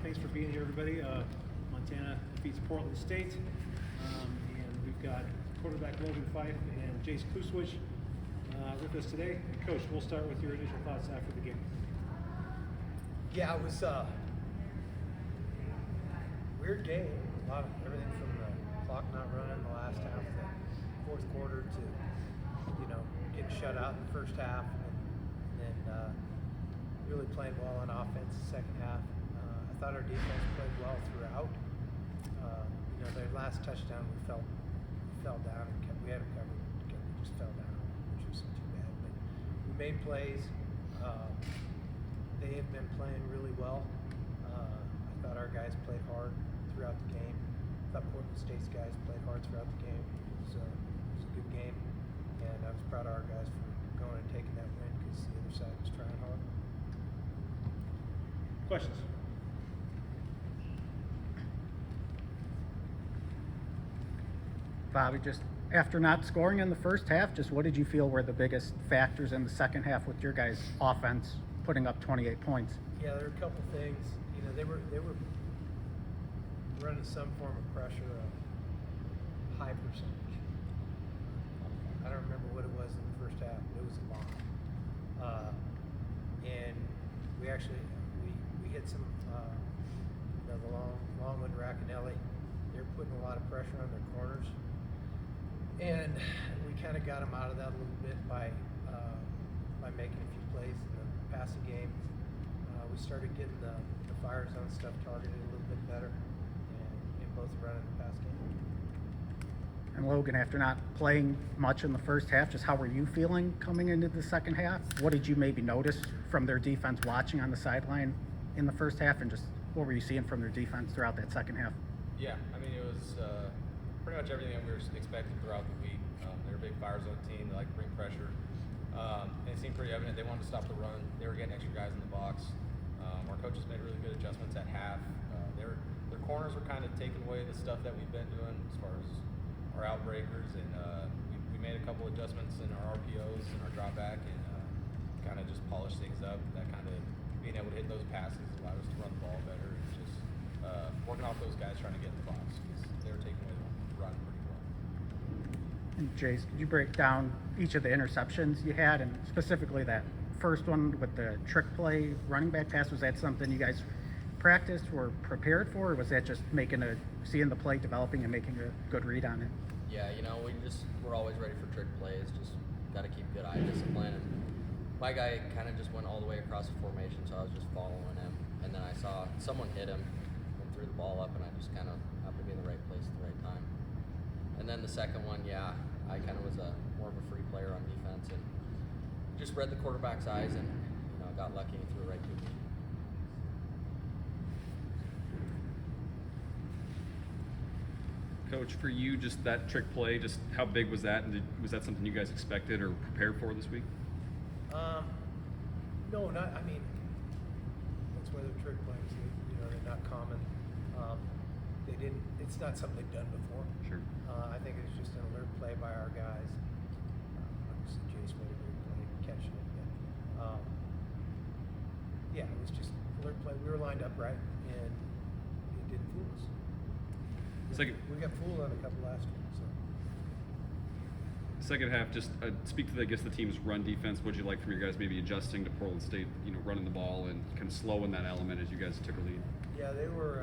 Thanks for being here, everybody. Montana defeats Portland State, and we've got quarterback Logan Fife and Jace Klucewich with us today. And Coach, we'll start with your initial thoughts after the game. Yeah, it was a weird game. A lot of everything from the clock not running in the last half of the fourth quarter to, getting shut out in the first half, and then really playing well on offense the second half. I thought our defense played well throughout. Their last touchdown, we fell down and we had them covered. We just fell down, which was too bad. But we made plays. They have been playing really well. I thought our guys played hard throughout the game. I thought Portland State's guys played hard throughout the game. It was a good game, and I was proud of our guys for going and taking that win because the other side was trying hard. Questions? Bobby, just after not scoring in the first half, just what did you feel were the biggest factors in the second half with your guys' offense putting up 28 points? Yeah, there were a couple things. They were running some form of pressure, a high percentage. I don't remember what it was in the first half, but it was a lot. And we hit some the Longwood, Racanelli. They're putting a lot of pressure on their corners, and we kind of got them out of that a little bit by making a few plays in the passing game. We started getting the fire zone stuff targeted a little bit better, and in both the run and the pass game. And Logan, after not playing much in the first half, just how were you feeling coming into the second half? What did you maybe notice from their defense watching on the sideline in the first half, and just what were you seeing from their defense throughout that second half? Yeah, it was pretty much everything that we were expecting throughout the week. They're a big fire zone team. They like to bring pressure. And it seemed pretty evident they wanted to stop the run. They were getting extra guys in the box. Our coaches made really good adjustments at half. Their corners were kind of taking away the stuff that we've been doing as far as our outbreakers, and we made a couple adjustments in our RPOs and our drop back, and kind of just polished things up. That kind of being able to hit those passes allowed us to run the ball better, and just working off those guys trying to get in the box because they were taking away the run pretty well. And Jace, could you break down each of the interceptions you had, and specifically that first one with the trick play running back pass? Was that something you guys practiced, were prepared for, or was that just seeing the play developing and making a good read on it? Yeah, we're always ready for trick plays. Just got to keep good eye discipline. And my guy kind of just went all the way across the formation, so I was just following him. And then I saw someone hit him and threw the ball up, and I just kind of happened to be in the right place at the right time. And then the second one, yeah, I kind of was more of a free player on defense and just read the quarterback's eyes and got lucky and threw it right to me. Coach, for you, just that trick play, just how big was that, and was that something you guys expected or prepared for this week? No, not. That's why they're trick plays. They're not common. It's not something they've done before. Sure. I think it was just an alert play by our guys. Obviously, Jace made a great play catching it. But, yeah, it was just alert play. We were lined up right, and it didn't fool us. We got fooled on a couple last week. So. Second half, just speak to the team's run defense. What did you like from your guys maybe adjusting to Portland State, running the ball and kind of slowing that element as you guys took a lead? Yeah, they were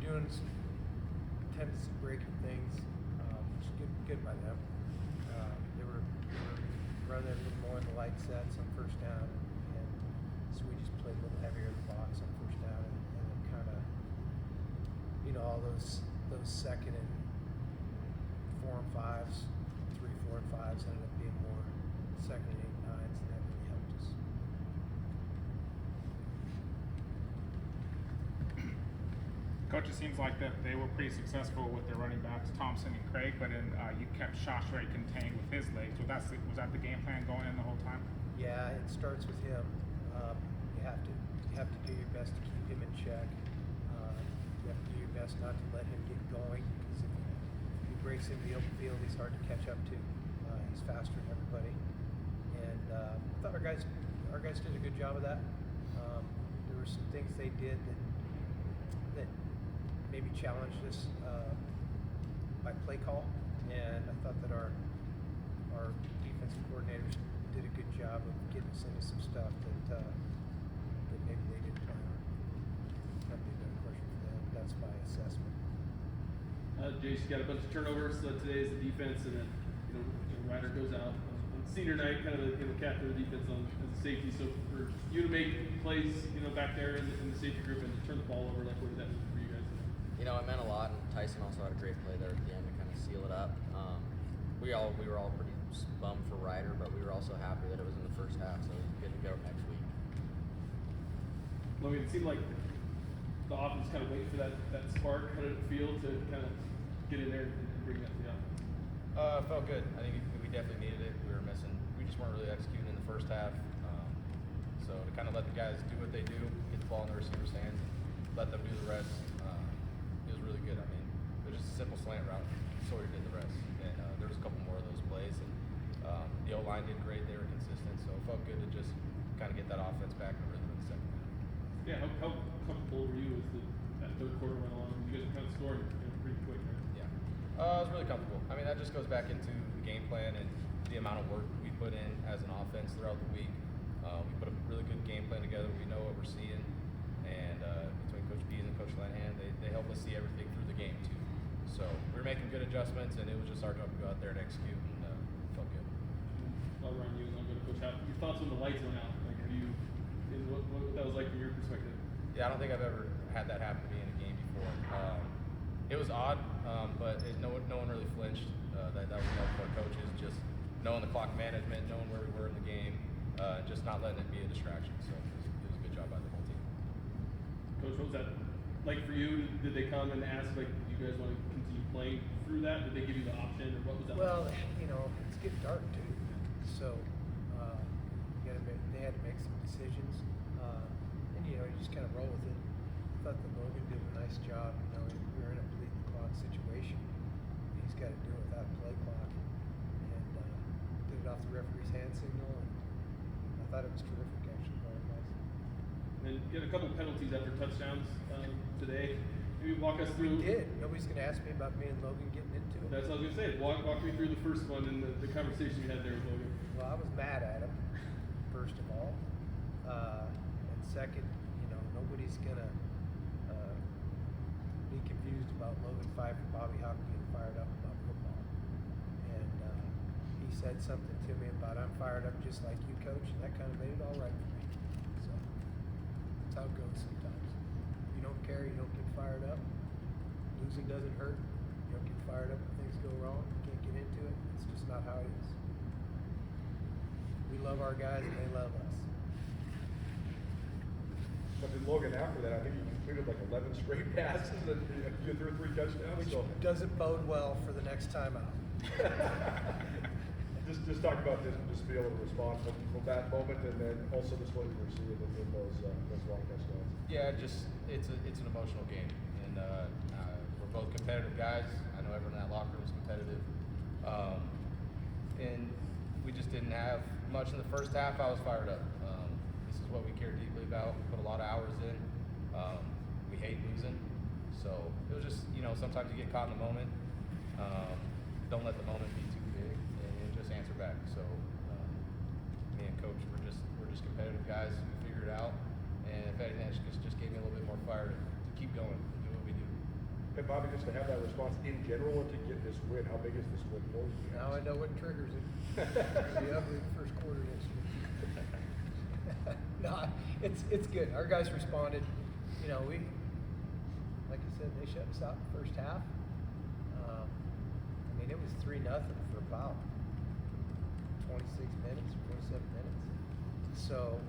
doing some tendency breaking things, which is good by them. They were running a little more in the light sets on first down, and so we just played a little heavier in the box on first down, and then kind of, all those second and 4 and 5s, 3, 4, and 5s ended up being more second and 8 and 9s, and that really helped us. Coach, it seems like that they were pretty successful with their running backs, Thompson and Craig, but then you kept Shashray contained with his legs. Was that the game plan going in the whole time? Yeah, it starts with him. You have to do your best to keep him in check. You have to do your best not to let him get going, because if he breaks into the open field, he's hard to catch up to. He's faster than everybody, and I thought our guys did a good job of that. There were were some things they did that maybe challenged us by play call, and I thought that our defensive coordinators did a good job of getting us into some stuff that maybe they didn't plan on. That'd be a better question for them. That's my assessment. Jace, you got a bunch of turnovers today as the defense, and then Ryder goes out on senior night, kind of the captain of the defense as a safety. So for you to make plays, back there in the safety group and to turn the ball over, like what did that mean for you guys? It meant a lot, and Tyson also had a great play there at the end to kind of seal it up. We were all pretty bummed for Ryder, but we were also happy that it was in the first half, so he's good to go next week. Logan, it seemed like the offense kind of waiting for that spark. How did it feel to kind of get in there and bring that to the offense? Felt good. I think we definitely needed it. We just weren't really executing in the first half. So to kind of let the guys do what they do, get the ball in the receiver's hands, and let them do the rest, it was really good. I mean, it was just a simple slant route. Sawyer did the rest. And there was a couple more of those plays. And the O-line did great. They were consistent. So it felt good to just kind of get that offense back in the rhythm in the second half. Yeah, how comfortable were you as that third quarter went along? You guys were kind of scoring pretty quick, right? Yeah. I was really comfortable. I mean, that just goes back into the game plan and the amount of work we put in as an offense throughout the week. We put a really good game plan together. We know what we're seeing. And between Coach Bees and Coach Lanahan, they help us see everything through the game, too. So we were making good adjustments, and it was just our job to go out there and execute, and felt good. I'll run you, and I'll go to Coach Hauck. Your thoughts when the lights went out? Like, what that was like from your perspective? Yeah, I don't think I've ever had that happen to me in a game before. It was odd, but no one really flinched. That was enough for our coaches, just knowing the clock management, knowing where we were in the game, just not letting it be a distraction. So it was a good job by the whole team. Coach, what was that like for you? Did they come and ask, like, do you guys want to continue playing through that? Did they give you the option, or what was that? Well, it's getting dark too, so they had to make some decisions, and you just kind of roll with it. I thought that Logan did a nice job. We were in a bleed the clock situation. He's got to do it without a play clock, and did it off the referee's hand signal, and I thought it was terrific actually by our guys. And then you had a couple penalties after touchdowns today. Maybe walk us through. We did. Nobody's going to ask me about me and Logan getting into it. That's what I was gonna say. Walk me through the first one and the conversation you had there with Logan. Well, I was mad at him, first of all, and second, nobody's gonna be confused about Logan Fife and Bobby Hauck being fired up about football. And he said something to me about I'm fired up just like you, coach, and that kind of made it all right for me. So that's how it goes sometimes. You don't care, you don't get fired up. Losing doesn't hurt. You don't get fired up when things go wrong. You can't get into it. It's just not how it is. We love our guys and they love us. But then Logan, after that, I think he completed like 11 straight passes and you threw 3 touchdowns. Which So doesn't bode well for the next time out. just talk about this, just be able to respond from that moment, and then also just what you were seeing in those long touchdowns. Yeah, it's an emotional game, and we're both competitive guys. I know everyone in that locker room is competitive, and we just didn't have much in the first half. I was fired up. This is what we care deeply about. We put a lot of hours in. We hate losing, so it was just sometimes you get caught in the moment. Don't let the moment be too big, and just answer back. So me and Coach, we're just competitive guys. We figure it out, and if anything, it just gave me a little bit more fire to keep going and do what we do. And Bobby, just to have that response in general and to get this win, how big is this win for you? Now I know what triggers it. It'll be ugly the first quarter next year. No, it's good. Our guys responded. We, like I said, they shut us out in the first half. It was 3-0 for about 26 minutes, 27 minutes. So,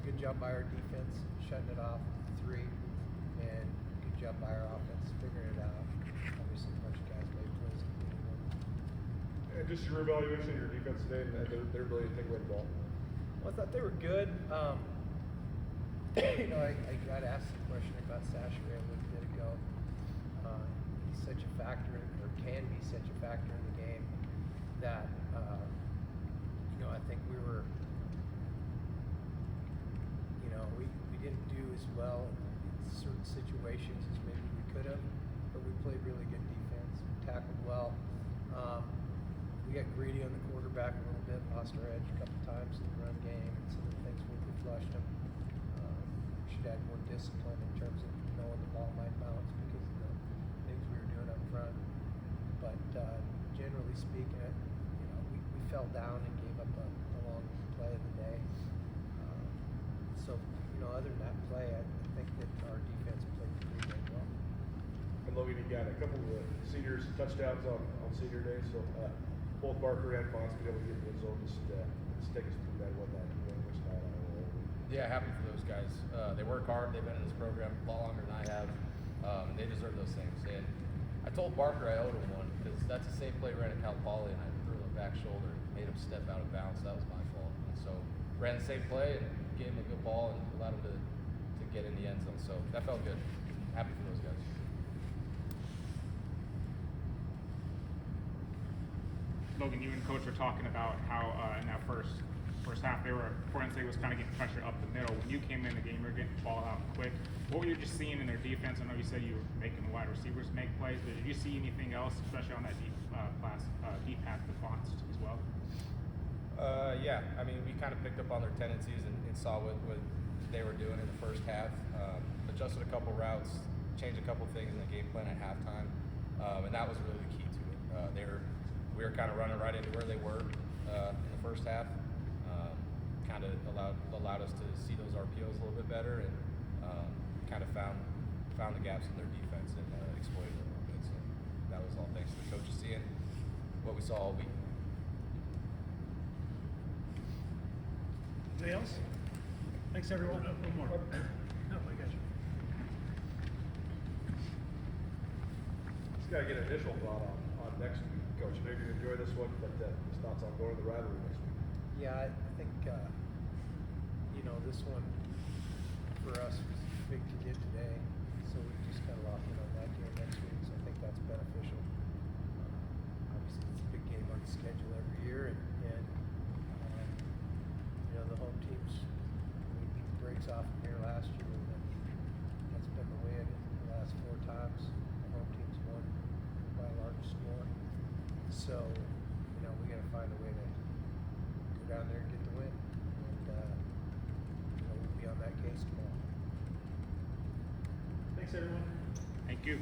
good job by our defense shutting it off 3, and good job by our offense figuring it out. Obviously, a bunch of guys made plays. And just your evaluation of your defense today and their ability to take away the ball. Well, I thought they were good. I got asked a question about Sasha a little bit ago. He's such a factor, or can be such a factor in the game, that I think we were, we didn't do as well in certain situations as maybe we could have, but we played really good defense, tackled well. We got greedy on the quarterback a little bit, lost our edge a couple times in the run game, and some of the things where we flushed them. We should add more discipline in terms of knowing the ball might bounce because of the things we were doing up front. But generally speaking, we fell down and gave up a long play of the day. So, other than that play, I think that our defense played pretty well. And Logan, you got a couple of seniors touchdowns on senior day, so both Barker and Fonz be able to get in the end zone. Just take us through that, what that was about. Yeah, happy for those guys. They work hard. They've been in this program a lot longer than I have, and they deserve those things. And I told Barker I owed him one because that's the same play ran at Cal Poly, and I threw him a back shoulder and made him step out of bounds. That was my fault. And so ran the same play and gave him a good ball and allowed him to get in the end zone. So that felt good. Happy for those guys. Logan, you and Coach were talking about how in that first half, Portland State was kind of getting pressure up the middle. When you came in the game, you were getting the ball out quick. What were you just seeing in their defense? I know you said you were making the wide receivers make plays, but did you see anything else, especially on that deep pass to Fonz as well? Yeah, I mean, we kind of picked up on their tendencies and saw what they were doing in the first half. Adjusted a couple routes, changed a couple things in the game plan at halftime, and that was really the key to it. We were kind of running right into where they were in the first half. Kind of allowed us to see those RPOs a little bit better and kind of found the gaps in their defense and exploited it a little bit. So that was all thanks to the coaches seeing what we saw all week. Anything else? Thanks, everyone. One more. No, I got you. Just gotta get an initial thought on next week, Coach. Maybe you enjoy this one, but just thoughts on going to the rivalry next week. Yeah, I think this one for us was big to get today, so we just got locked in on that game next week. So I think that's beneficial. Obviously, it's a big game on the schedule every year, and the home teams we beat the brakes off from here last year, and that's been the way it is the last 4 times. The home teams won by a large score, so we got to find a way to go down there and get the win. We'll be on that case tomorrow. Thanks, everyone. Thank you.